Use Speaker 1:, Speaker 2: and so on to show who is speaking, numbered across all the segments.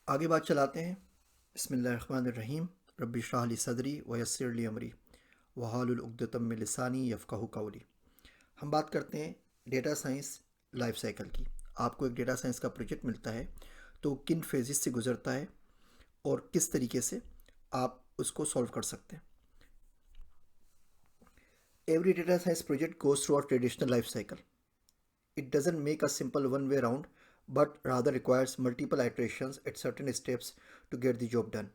Speaker 1: आगे बात चलाते हैं। बिस्मिल्लाहिर्रहमानिर्रहीम। रब्बि इश्रह ली सदरी व यस्सिर ली अमरी वहलुल उक़्दतम मिन लिसानी यफ़क़हू क़ौली। हम बात करते हैं डेटा साइंस लाइफ साइकिल की। आपको एक डेटा साइंस का प्रोजेक्ट मिलता है तो किन फेजेस से गुजरता है और किस तरीके से आप उसको सॉल्व कर सकते हैं। Every data science project goes through a traditional life cycle. It doesn't make a simple one way round, but rather requires multiple iterations at certain steps to get the job done.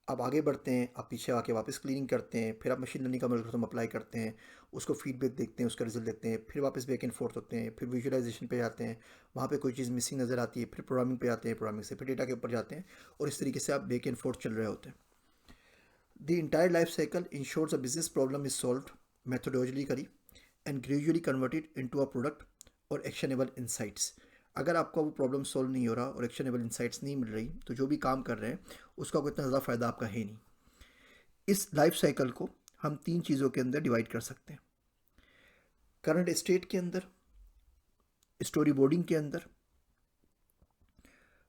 Speaker 1: आप आगे बढ़ते हैं, आप पीछे आके वापस cleaning करते हैं, फिर आप मशीन लर्निंग का एल्गोरिथम अप्लाई करते हैं, उसको फीडबैक देखते हैं, उसका रिजल्ट देखते हैं, फिर वापस बैक एंड फोर्थ होते हैं, फिर विजुअलाइजेशन पे जाते हैं, वहाँ पे कोई चीज़ मिसिंग नज़र आती है, फिर प्रोग्रामिंग पे आते हैं, प्रोग्रामिंग से फिर डेटा के ऊपर जाते हैं और इस तरीके से आप बैक एंड फोर्थ चल रहे होते हैं. The entire life cycle ensures a business problem is solved methodologically and gradually converted into a product और actionable insights. अगर आपका वो प्रॉब्लम सॉल्व नहीं हो रहा और एक्शनेबल इंसाइट्स नहीं मिल रही तो जो भी काम कर रहे हैं उसका कोई इतना ज़्यादा फ़ायदा आपका है नहीं. इस लाइफ साइकिल को हम 3 चीज़ों के अंदर डिवाइड कर सकते हैं. करंट स्टेट के अंदर, स्टोरी बोर्डिंग के अंदर,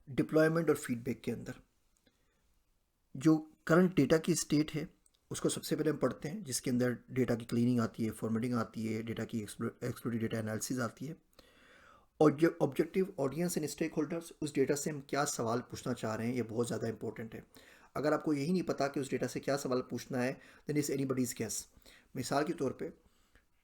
Speaker 1: डिप्लॉयमेंट और फीडबैक के अंदर. जो करंट डेटा की स्टेट है उसको सबसे पहले हम पढ़ते हैं, जिसके अंदर डेटा की क्लीनिंग आती है, फॉर्मेटिंग आती है, डेटा की एक्सप्लोरेटिव डेटा एनालिसिस आती है. और जो objective audience and stakeholders, उस डेटा से हम क्या सवाल पूछना चाह रहे हैं, ये बहुत ज़्यादा इंपॉर्टेंट है. अगर आपको यही नहीं पता कि उस डेटा से क्या सवाल पूछना है, देन इज़ एनीबडीज़ गेस. मिसाल के तौर पे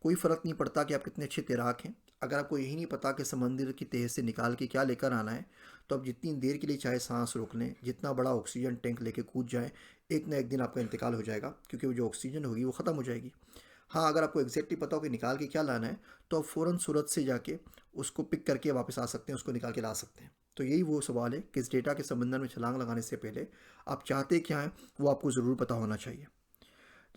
Speaker 1: कोई फ़र्क नहीं पड़ता कि आप कितने अच्छे तैराक हैं, अगर आपको यही नहीं पता कि समंदर की तह से निकाल के क्या लेकर आना है, तो आप जितनी देर के लिए चाहे सांस रोक लें, जितना बड़ा ऑक्सीजन टैंक लेके कूद जाएं, एक ना एक दिन आपका इंतकाल हो जाएगा, क्योंकि वो जो ऑक्सीजन होगी वो ख़त्म हो जाएगी. हाँ, अगर आपको एग्जैक्टली पता हो कि निकाल के क्या लाना है, तो आप फ़ौरन सूरत से जाके उसको पिक करके वापस आ सकते हैं, उसको निकाल के ला सकते हैं. तो यही वो सवाल है कि इस डेटा के समंदर में छलांग लगाने से पहले आप चाहते क्या हैं वो आपको ज़रूर पता होना चाहिए.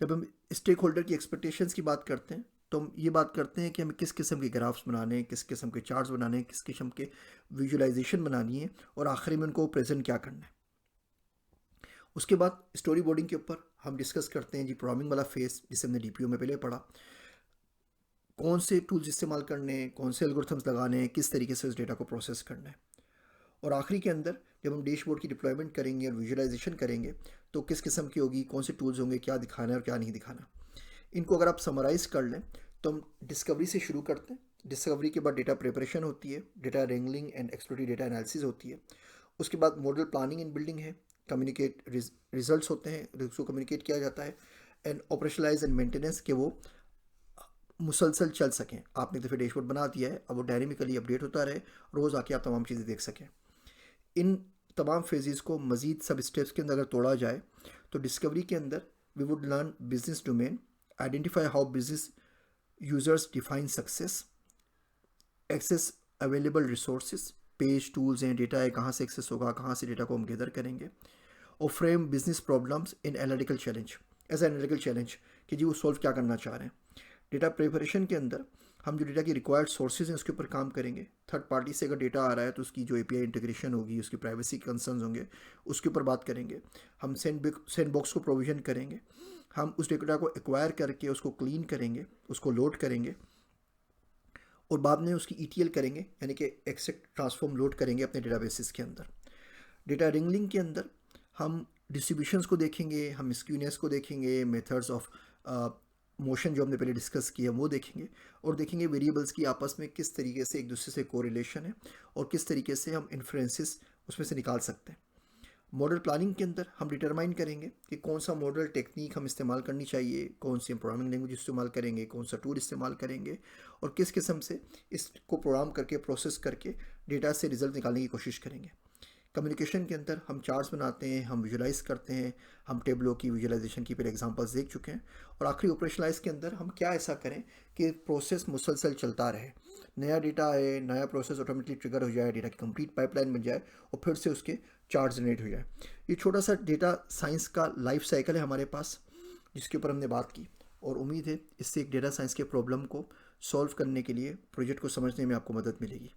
Speaker 1: जब हम स्टेक होल्डर की एक्सपेक्टेशंस की बात करते हैं तो हम ये बात करते हैं कि हमें किस किस्म के ग्राफ्स बनाने हैं, किस किस्म के चार्ट्स बनाने हैं, किस किस्म के विजुअलाइजेशन बनानी है और आखिरी में उनको प्रेजेंट क्या करना है. उसके बाद स्टोरी बोर्डिंग के ऊपर हम डिस्कस करते हैं जी प्रोग्रामिंग वाला फेस, जिसे हमने डीपीओ में पहले पढ़ा. कौन से टूल्स इस्तेमाल करने हैं, कौन से एल्गोरिथम्स लगाने हैं, किस तरीके से उस डेटा को प्रोसेस करना है. और आखिरी के अंदर जब हम डैशबोर्ड की डिप्लॉयमेंट करेंगे और विजुअलाइजेशन करेंगे तो किस किस्म की होगी, कौन से टूल्स होंगे, क्या दिखाना है और क्या नहीं दिखाना. इनको अगर आप समराइज़ कर लें तो हम डिस्कवरी से शुरू करते हैं. डिस्कवरी के बाद डेटा प्रिपरेशन होती है, data रेंगलिंग and explorative data analysis होती है. उसके बाद मॉडल प्लानिंग एंड बिल्डिंग है, कम्युनिकेट रिजल्ट्स होते हैं, उसको कम्युनिकेट किया जाता है, एंड ऑपरेशनलाइज एंड मेंटेनेंस के वो मुसलसल चल सकें. आपने एक दफ़े डैशबोर्ड बना दिया है, अब वो डायनेमिकली अपडेट होता रहे, रोज़ आके आप तमाम चीज़ें देख सकें. इन तमाम फेजेस को मज़ीद सब स्टेप्स के अंदर अगर तोड़ा जाए तो डिस्कवरी के अंदर we would learn business domain, identify how business users define success, access available resources, page tools हैं, डेटा है, कहाँ से एक्सेस होगा, कहाँ से डेटा को हम गैदर करेंगे. और frame business problems in analytical challenge, as analytical challenge कि जी वो सॉल्व क्या करना चाह रहे हैं. डेटा प्रिपरेशन के अंदर हम जो डेटा की रिक्वायर्ड सोर्सेज हैं उसके ऊपर काम करेंगे. थर्ड पार्टी से अगर डेटा आ रहा है तो उसकी जो एपीआई इंटीग्रेशन होगी, उसकी प्राइवेसी कंसर्न्स होंगे, उसके ऊपर बात करेंगे. हम सैंड बॉक्स को प्रोविजन करेंगे, हम उस डेटा को एक्वायर करके उसको क्लीन करेंगे, उसको लोड करेंगे और बाद में उसकी ईटीएल करेंगे, यानी कि एक्सेक्ट ट्रांसफॉर्म लोड करेंगे अपने डेटाबेसिस के अंदर. डेटा रिंगलिंग के अंदर हम डिस्ट्रीब्यूशंस को देखेंगे, हम स्क्यूनेस को देखेंगे, मेथड्स ऑफ मोशन जो हमने पहले डिस्कस किया वो देखेंगे, और देखेंगे वेरिएबल्स की आपस में किस तरीके से एक दूसरे से कोरिलेशन है और किस तरीके से हम इन्फ्रेंसेस उसमें से निकाल सकते हैं. मॉडल प्लानिंग के अंदर हम डिटरमाइन करेंगे कि कौन सा मॉडल टेक्निक हम इस्तेमाल करनी चाहिए, कौन सी प्रोग्रामिंग लैंग्वेज इस्तेमाल करेंगे, कौन सा टूल इस्तेमाल करेंगे और किस किस्म से इसको प्रोग्राम करके प्रोसेस करके डेटा से रिजल्ट निकालने की कोशिश करेंगे. कम्युनिकेशन के अंदर हम चार्ट्स बनाते हैं, हम विजुलाइज करते हैं, हम टेबलों की विजुलाइजेशन की पहले एग्जांपल्स देख चुके हैं. और आखिरी ऑपरेशनलाइज के अंदर हम क्या ऐसा करें कि प्रोसेस मुसलसल चलता रहे, नया डेटा आए, नया प्रोसेस ऑटोमेटिकली ट्रिगर हो जाए, डेटा की कंप्लीट पाइपलाइन बन जाए और फिर से उसके चार्ट जनरेट हो जाए. ये छोटा सा डेटा साइंस का लाइफ साइकिल है हमारे पास, जिसके ऊपर हमने बात की, और उम्मीद है इससे एक डेटा साइंस के प्रॉब्लम को सॉल्व करने के लिए प्रोजेक्ट को समझने में आपको मदद मिलेगी.